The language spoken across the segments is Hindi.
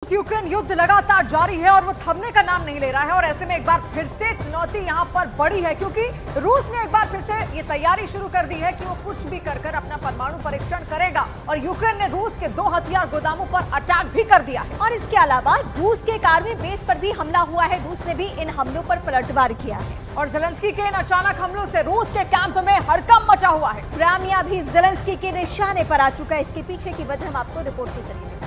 रूस यूक्रेन युद्ध लगातार जारी है और वो थमने का नाम नहीं ले रहा है। और ऐसे में एक बार फिर से चुनौती यहां पर बड़ी है, क्योंकि रूस ने एक बार फिर से ये तैयारी शुरू कर दी है कि वो कुछ भी कर अपना परमाणु परीक्षण करेगा। और यूक्रेन ने रूस के 2 हथियार गोदामों पर अटैक भी कर दिया है। और इसके अलावा रूस के एक आर्मी बेस पर भी हमला हुआ है। रूस ने भी इन हमलों पर पलटवार किया है और ज़ेलेंस्की के इन अचानक हमलों से रूस के कैंप में हड़कंप मचा हुआ है। क्राइमिया भी ज़ेलेंस्की के निशाने पर आ चुका है। इसके पीछे की वजह हम आपको रिपोर्ट के जरिए बताएंगे।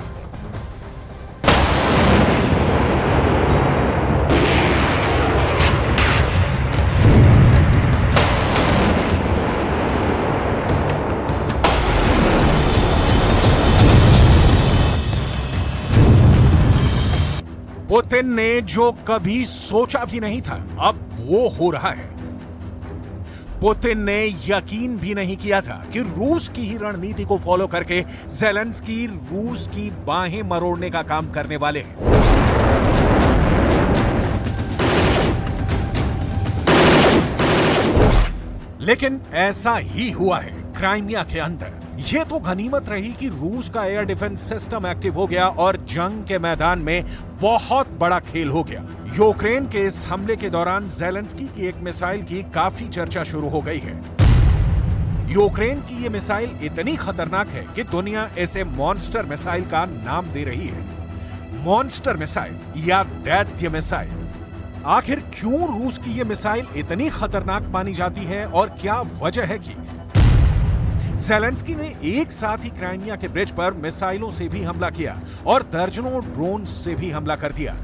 पुतिन ने जो कभी सोचा भी नहीं था, अब वो हो रहा है। पुतिन ने यकीन भी नहीं किया था कि रूस की ही रणनीति को फॉलो करके ज़ेलेंस्की रूस की बाहें मरोड़ने का काम करने वाले हैं। लेकिन ऐसा ही हुआ है क्राइमिया के अंदर। ये तो गनीमत रही कि रूस का एयर डिफेंस सिस्टम एक्टिव हो गया और जंग के मैदान में बहुत बड़ा खेल हो गया। यूक्रेन के इस हमले के दौरान ज़ेलेंस्की की एक मिसाइल की काफी चर्चा शुरू हो गई है। यूक्रेन की ये मिसाइल इतनी खतरनाक है कि दुनिया इसे मॉन्स्टर मिसाइल का नाम दे रही है। मॉन्स्टर मिसाइल या दैत्य मिसाइल। आखिर क्यों रूस की ये मिसाइल इतनी खतरनाक मानी जाती है और क्या वजह है कि ज़ेलेंस्की ने एक साथ ही क्राइमिया के ब्रिज पर मिसाइलों से भी हमला किया और दर्जनों ड्रोन से भी हमला कर दिया।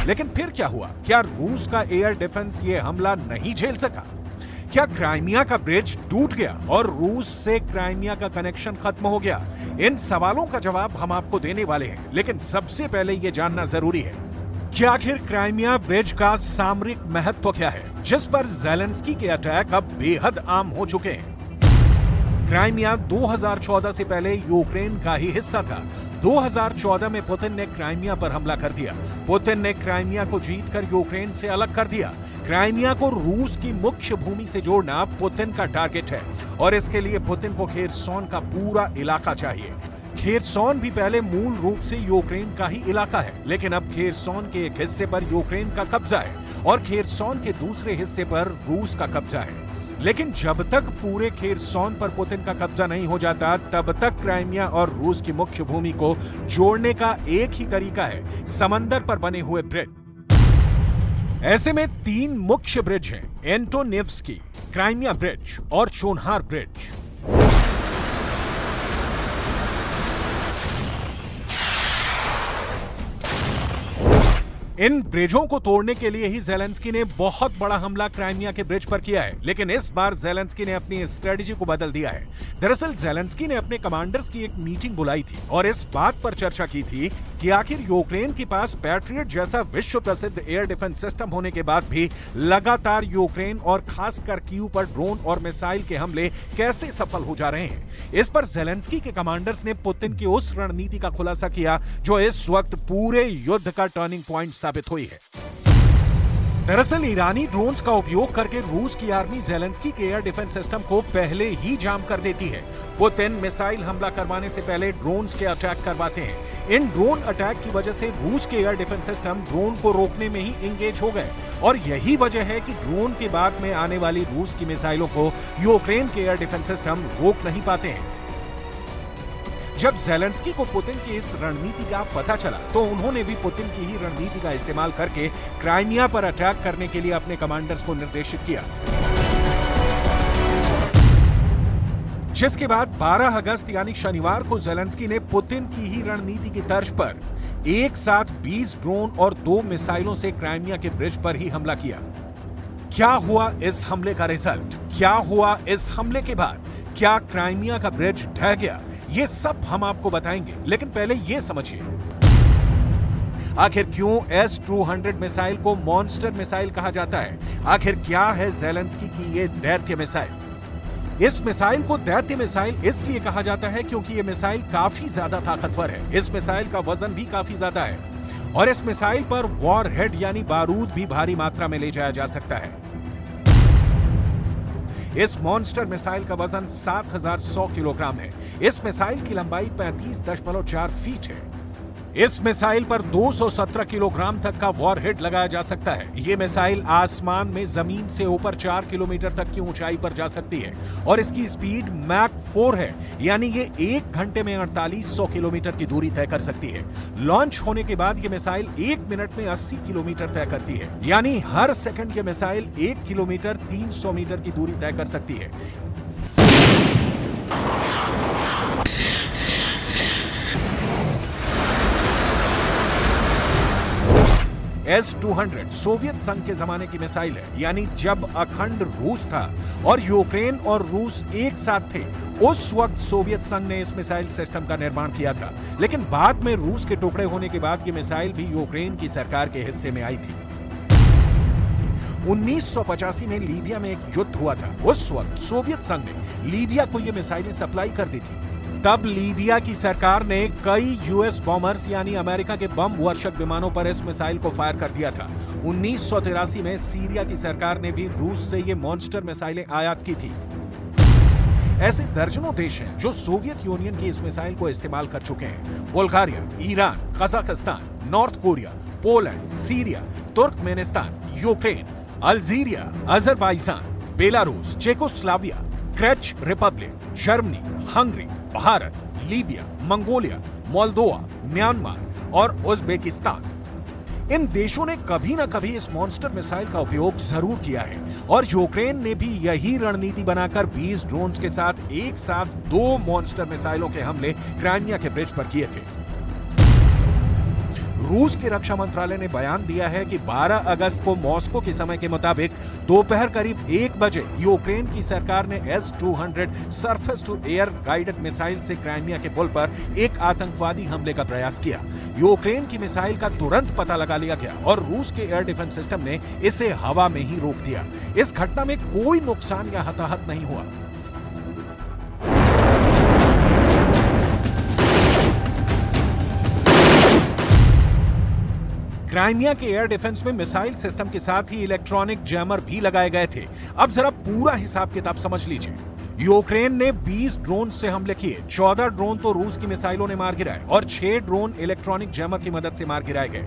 लेकिन फिर क्या हुआ? क्या रूस का एयर डिफेंस ये हमला नहीं झेल सका? क्या क्राइमिया का ब्रिज टूट गया और रूस से क्राइमिया का कनेक्शन खत्म हो गया? इन सवालों का जवाब हम आपको देने वाले हैं, लेकिन सबसे पहले यह जानना जरूरी है कि आखिर क्राइमिया ब्रिज का सामरिक महत्व क्या है, जिस पर ज़ेलेंस्की के अटैक अब बेहद आम हो चुके हैं। क्राइमिया 2014 से पहले यूक्रेन का ही हिस्सा था। 2014 में पुतिन ने क्राइमिया पर हमला कर दिया। पुतिन ने क्राइमिया को जीतकर यूक्रेन से अलग कर दिया। क्राइमिया को रूस की मुख्य भूमि से जोड़ना पुतिन का टारगेट है और इसके लिए पुतिन को खेरसोन का पूरा इलाका चाहिए। खेरसोन भी पहले मूल रूप से यूक्रेन का ही इलाका है, लेकिन अब खेरसोन के एक हिस्से पर यूक्रेन का कब्जा है और खेरसोन के दूसरे हिस्से पर रूस का कब्जा है। लेकिन जब तक पूरे खेरसोन पर पुतिन का कब्जा नहीं हो जाता, तब तक क्राइमिया और रूस की मुख्य भूमि को जोड़ने का एक ही तरीका है, समंदर पर बने हुए ब्रिज। ऐसे में 3 मुख्य ब्रिज हैं, एंटोनेव्स्की, क्राइमिया ब्रिज और चोनहार ब्रिज। इन ब्रिजों को तोड़ने के लिए ही ज़ेलेंस्की ने बहुत बड़ा हमला क्राइमिया के ब्रिज पर किया है, लेकिन इस बार ज़ेलेंस्की ने अपनी स्ट्रेटजी को बदल दिया है। दरअसल ज़ेलेंस्की ने अपने कमांडर्स की एक मीटिंग बुलाई थी और इस बात पर चर्चा की थी कि आखिर यूक्रेन के पास पैट्रियट जैसा विश्व प्रसिद्ध एयर डिफेंस सिस्टम होने के बाद भी लगातार यूक्रेन और खासकर कीव पर ड्रोन और मिसाइल के हमले कैसे सफल हो जा रहे हैं। इस पर ज़ेलेंस्की के कमांडर्स ने पुतिन की उस रणनीति का खुलासा किया जो इस वक्त पूरे युद्ध का टर्निंग पॉइंट साबित हुई है। दरअसल ईरानी ड्रोन्स का उपयोग करके रूस की आर्मी ज़ेलेंस्की के एयर डिफेंस सिस्टम को पहले ही जाम कर देती है। पुतिन मिसाइल हमला करवाने से पहले ड्रोन्स के अटैक करवाते हैं। इन ड्रोन अटैक की वजह से रूस के एयर डिफेंस सिस्टम ड्रोन को रोकने में ही इंगेज हो गए और यही वजह है कि ड्रोन के बाद में आने वाली रूस की मिसाइलों को यूक्रेन के एयर डिफेंस सिस्टम रोक नहीं पाते हैं। जब ज़ेलेंस्की को पुतिन की इस रणनीति का पता चला तो उन्होंने भी पुतिन की ही रणनीति का इस्तेमाल करके क्राइमिया पर अटैक करने के लिए अपने कमांडर्स को निर्देशित किया, जिसके बाद 12 अगस्त यानी शनिवार को ज़ेलेंस्की ने पुतिन की ही रणनीति की तर्ज पर एक साथ 20 ड्रोन और 2 मिसाइलों से क्राइमिया के ब्रिज पर ही हमला किया। क्या हुआ इस हमले का रिजल्ट? क्या हुआ इस हमले के बाद? क्या क्राइमिया का ब्रिज ढह गया? ये सब हम आपको बताएंगे, लेकिन पहले ये समझिए आखिर क्यों S-200 मिसाइल को मॉन्स्टर मिसाइल कहा जाता है। आखिर क्या है ज़ेलेंस्की की ये दैत्य मिसाइल? इस मिसाइल को दैत्य मिसाइल इसलिए कहा जाता है क्योंकि ये मिसाइल काफी ज्यादा ताकतवर है। इस मिसाइल का वजन भी काफी ज्यादा है और इस मिसाइल पर वॉर हेड यानी बारूद भी भारी मात्रा में ले जाया जा सकता है। इस मॉन्स्टर मिसाइल का वजन 7100 किलोग्राम है। इस मिसाइल की लंबाई 35.4 फीट है। इस मिसाइल पर 217 किलोग्राम तक का वॉरहेड लगाया जा सकता है। ये मिसाइल आसमान में जमीन से ऊपर 4 किलोमीटर तक की ऊंचाई पर जा सकती है और इसकी स्पीड मैक 4 है, यानी ये 1 घंटे में 4800 किलोमीटर की दूरी तय कर सकती है। लॉन्च होने के बाद ये मिसाइल 1 मिनट में 80 किलोमीटर तय करती है, यानी हर सेकंड ये मिसाइल 1 किलोमीटर 300 मीटर की दूरी तय कर सकती है। S-200 सोवियत संघ के जमाने की मिसाइल है, यानी जब अखंड रूस था और यूक्रेन और रूस एक साथ थे, उस वक्त सोवियत संघ ने इस मिसाइल सिस्टम का निर्माण किया था। लेकिन बाद में रूस के टुकड़े होने के बाद ये मिसाइल भी यूक्रेन की सरकार के हिस्से में आई थी। 1985 में लीबिया में एक युद्ध हुआ था। उस वक्त सोवियत संघ ने लीबिया को ये मिसाइलें सप्लाई कर दी थी। तब लीबिया की सरकार ने कई यूएस बॉम्बर्स यानी अमेरिका के बम वर्षक विमानों पर इस मिसाइल को फायर कर दिया था। 1983 में सीरिया की सरकार ने भी रूस से ये मॉन्स्टर मिसाइलें आयात की थी। ऐसे दर्जनों देश हैं जो सोवियत यूनियन की इस मिसाइल को इस्तेमाल कर चुके हैं। Bulgaria, Iran, Kazakhstan, North Korea, Poland, Syria, Turkmenistan, Ukraine, Algeria, Azerbaijan, Belarus, Czechoslovakia, चेक Republic, Germany, Hungary, Bharat, Libya, Mongolia, Moldova, Myanmar और उज्बेकिस्तान। इन देशों ने कभी ना कभी इस मॉन्स्टर मिसाइल का उपयोग जरूर किया है और यूक्रेन ने भी यही रणनीति बनाकर 20 ड्रोन्स के साथ एक साथ 2 मॉन्स्टर मिसाइलों के हमले क्राइमिया के ब्रिज पर किए थे। रूस के रक्षा मंत्रालय ने बयान दिया है कि 12 अगस्त को मॉस्को के समय के मुताबिक दोपहर करीब 1 बजे यूक्रेन की सरकार ने S-200 surface to air guided missile से क्राइमिया के पुल पर एक आतंकवादी हमले का प्रयास किया। यूक्रेन की मिसाइल का तुरंत पता लगा लिया गया और रूस के एयर डिफेंस सिस्टम ने इसे हवा में ही रोक दिया। इस घटना में कोई नुकसान या हताहत नहीं हुआ। क्राइमिया के एयर डिफेंस में मिसाइल सिस्टम के साथ ही इलेक्ट्रॉनिक जैमर भी लगाए गए थे। अब जरा पूरा हिसाब किताब समझ लीजिए। यूक्रेन ने 20 ड्रोन से हमले किए, 14 ड्रोन तो रूस की मिसाइलों ने मार गिराए और 6 ड्रोन इलेक्ट्रॉनिक जैमर की मदद से मार गिराए गए।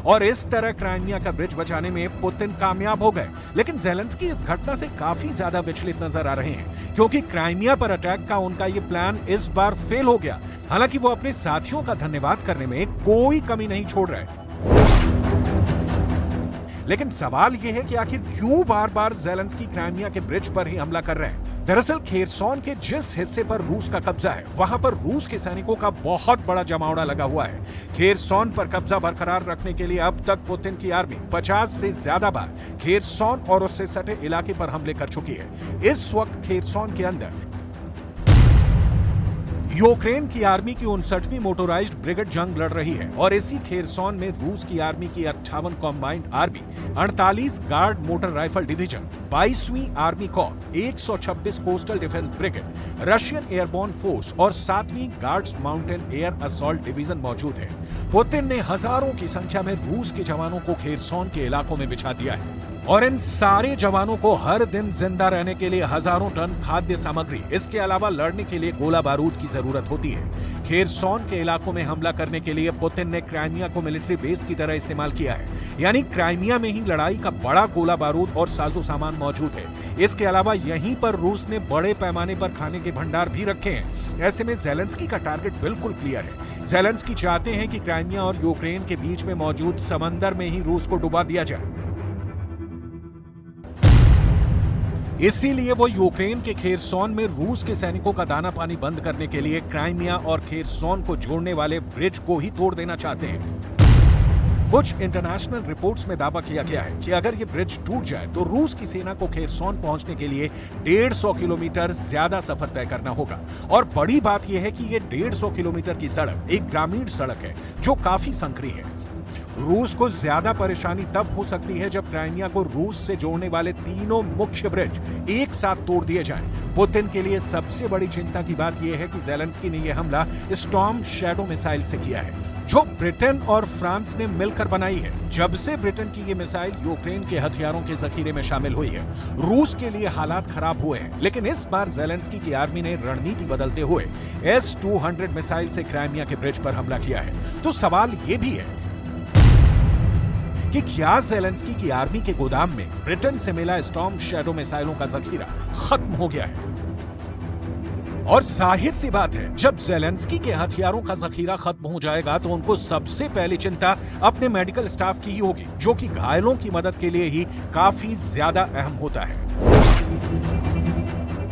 और इस तरह क्राइमिया का ब्रिज बचाने में पुतिन कामयाब हो गए। लेकिन ज़ेलेंस्की इस घटना से काफी ज्यादा विचलित नजर आ रहे हैं, क्योंकि क्राइमिया पर अटैक का उनका ये प्लान इस बार फेल हो गया। हालांकि वो अपने साथियों का धन्यवाद करने में कोई कमी नहीं छोड़ रहे। लेकिन सवाल यह है कि आखिर क्यों बार बार ज़ेलेंस्की क्राइमिया के ब्रिज पर ही हमला कर रहे हैं। दरअसल खेरसॉन के जिस हिस्से पर रूस का कब्जा है, वहां पर रूस के सैनिकों का बहुत बड़ा जमावड़ा लगा हुआ है। खेरसॉन पर कब्जा बरकरार रखने के लिए अब तक पुतिन की आर्मी 50 से ज्यादा बार खेरसॉन और उससे सटे इलाके पर हमले कर चुकी है। इस वक्त खेरसॉन के अंदर यूक्रेन की आर्मी की 59वीं मोटोराइज्ड ब्रिगेड जंग लड़ रही है और इसी खेरसॉन में रूस की आर्मी की 58 combined army, 48 guard motor rifle division, 22वीं army corp, 126 coastal defence brigade, Russian airborne force और 7वीं guards mountain air assault division मौजूद है। पुतिन ने हजारों की संख्या में रूस के जवानों को खेरसॉन के इलाकों में बिछा दिया है और इन सारे जवानों को हर दिन जिंदा रहने के लिए हजारों टन खाद्य सामग्री, इसके अलावा लड़ने के लिए गोला बारूद की जरूरत होती है। खेरसॉन के इलाकों में हमला करने के लिए पुतिन ने क्राइमिया को मिलिट्री बेस की तरह इस्तेमाल किया है, यानी क्राइमिया में ही लड़ाई का बड़ा गोला बारूद और साजो सामान मौजूद है। इसके अलावा यहीं पर रूस ने बड़े पैमाने पर खाने के भंडार भी रखे हैं। ऐसे में ज़ेलेंस्की का टारगेट बिल्कुल क्लियर है। ज़ेलेंस्की चाहते हैं कि क्राइमिया और यूक्रेन के बीच में मौजूद समंदर में ही रूस को डुबा दिया जाए। इसीलिए वो यूक्रेन के खेरसॉन में रूस के सैनिकों का दाना पानी बंद करने के लिए क्राइमिया और खेरसॉन को जोड़ने वाले ब्रिज को ही तोड़ देना चाहते हैं। कुछ इंटरनेशनल रिपोर्ट्स में दावा किया गया है कि अगर ये ब्रिज टूट जाए तो रूस की सेना को खेरसॉन पहुंचने के लिए 150 किलोमीटर ज्यादा सफर तय करना होगा। और बड़ी बात यह है कि ये 150 किलोमीटर की सड़क एक ग्रामीण सड़क है जो काफी संकरी है। रूस को ज्यादा परेशानी तब हो सकती है जब क्राइमिया को रूस से जोड़ने वाले तीनों मुख्य ब्रिज एक साथ तोड़ दिए जाएं। पुतिन के लिए सबसे बड़ी चिंता की बात यह है कि ज़ेलेंस्की ने यह हमला स्टॉर्म शैडो मिसाइल से किया है, जो ब्रिटेन और फ्रांस ने मिलकर बनाई है। जब से ब्रिटेन की ये मिसाइल यूक्रेन के हथियारों के जखीरे में शामिल हुई है, रूस के लिए हालात खराब हुए हैं। लेकिन इस बार ज़ेलेंस्की की आर्मी ने रणनीति बदलते हुए S-200 मिसाइल से क्राइमिया के ब्रिज पर हमला किया है। तो सवाल ये भी है कि क्या ज़ेलेंस्की की आर्मी के गोदाम में ब्रिटेन से मिला स्टॉर्म शैडो मिसाइलों का जखीरा खत्म हो गया है? और जाहिर सी बात है, जब ज़ेलेंस्की के हथियारों का जखीरा खत्म हो जाएगा तो उनको सबसे पहली चिंता अपने मेडिकल स्टाफ की ही होगी, जो कि घायलों की मदद के लिए ही काफी ज्यादा अहम होता है।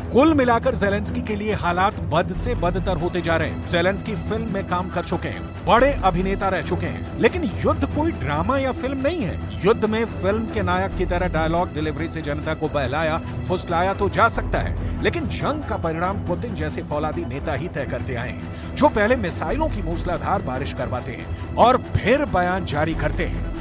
कुल मिलाकर ज़ेलेंस्की के लिए हालात बद से बदतर होते जा रहे हैं। ज़ेलेंस्की फिल्म में काम कर चुके हैं, बड़े अभिनेता रह चुके हैं, लेकिन युद्ध कोई ड्रामा या फिल्म नहीं है। युद्ध में फिल्म के नायक की तरह डायलॉग डिलीवरी से जनता को बहलाया फुसलाया तो जा सकता है, लेकिन जंग का परिणाम पुतिन जैसे फौलादी नेता ही तय करते आए हैं, जो पहले मिसाइलों की मूसलाधार बारिश करवाते हैं और फिर बयान जारी करते हैं।